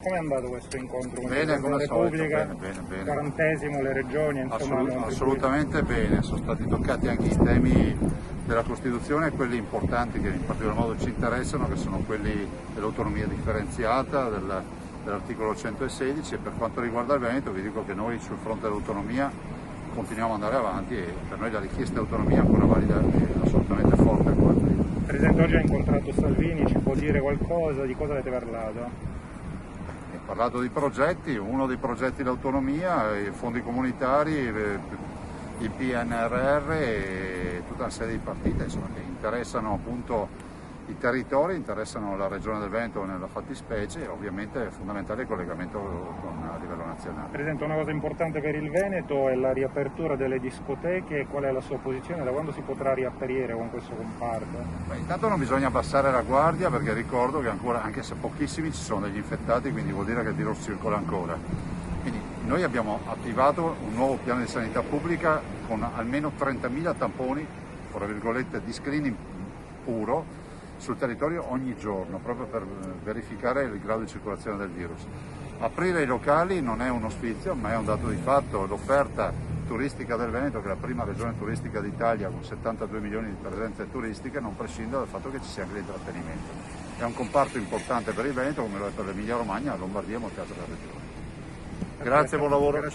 Come è andato questo incontro con Bene, il come Presidente al della solito, Repubblica? bene. 40esimo, le regioni, insomma, hanno Assolutamente bene, sono stati toccati anche i temi della Costituzione, quelli importanti che in particolar modo ci interessano, che sono quelli dell'autonomia differenziata, dell'articolo 116, e per quanto riguarda il Veneto vi dico che noi sul fronte dell'autonomia continuiamo ad andare avanti e per noi la richiesta di autonomia è ancora valida e assolutamente forte ancora prima. Il Presidente oggi ha incontrato Salvini, ci può dire qualcosa? Di cosa avete parlato? Ho parlato di progetti, uno dei progetti dell'autonomia, i fondi comunitari, il PNRR e tutta una serie di partite insomma, che interessano appunto i territori, interessano la regione del Veneto nella fattispecie e ovviamente è fondamentale il collegamento a livello nazionale. Presidente, una cosa importante per il Veneto è la riapertura delle discoteche. Qual è la sua posizione? Da quando si potrà riaprire con questo comparto? Intanto non bisogna abbassare la guardia perché ricordo che ancora, anche se pochissimi, ci sono degli infettati, quindi vuol dire che il virus circola ancora. Quindi noi abbiamo attivato un nuovo piano di sanità pubblica con almeno 30.000 tamponi, tra virgolette, di screening puro sul territorio ogni giorno, proprio per verificare il grado di circolazione del virus. Aprire i locali non è uno sfizio, ma è un dato di fatto. L'offerta turistica del Veneto, che è la prima regione turistica d'Italia con 72 milioni di presenze turistiche, non prescinde dal fatto che ci sia anche l'intrattenimento. È un comparto importante per il Veneto, come lo è per l'Emilia Romagna, la Lombardia e molte altre regioni. Grazie, buon lavoro.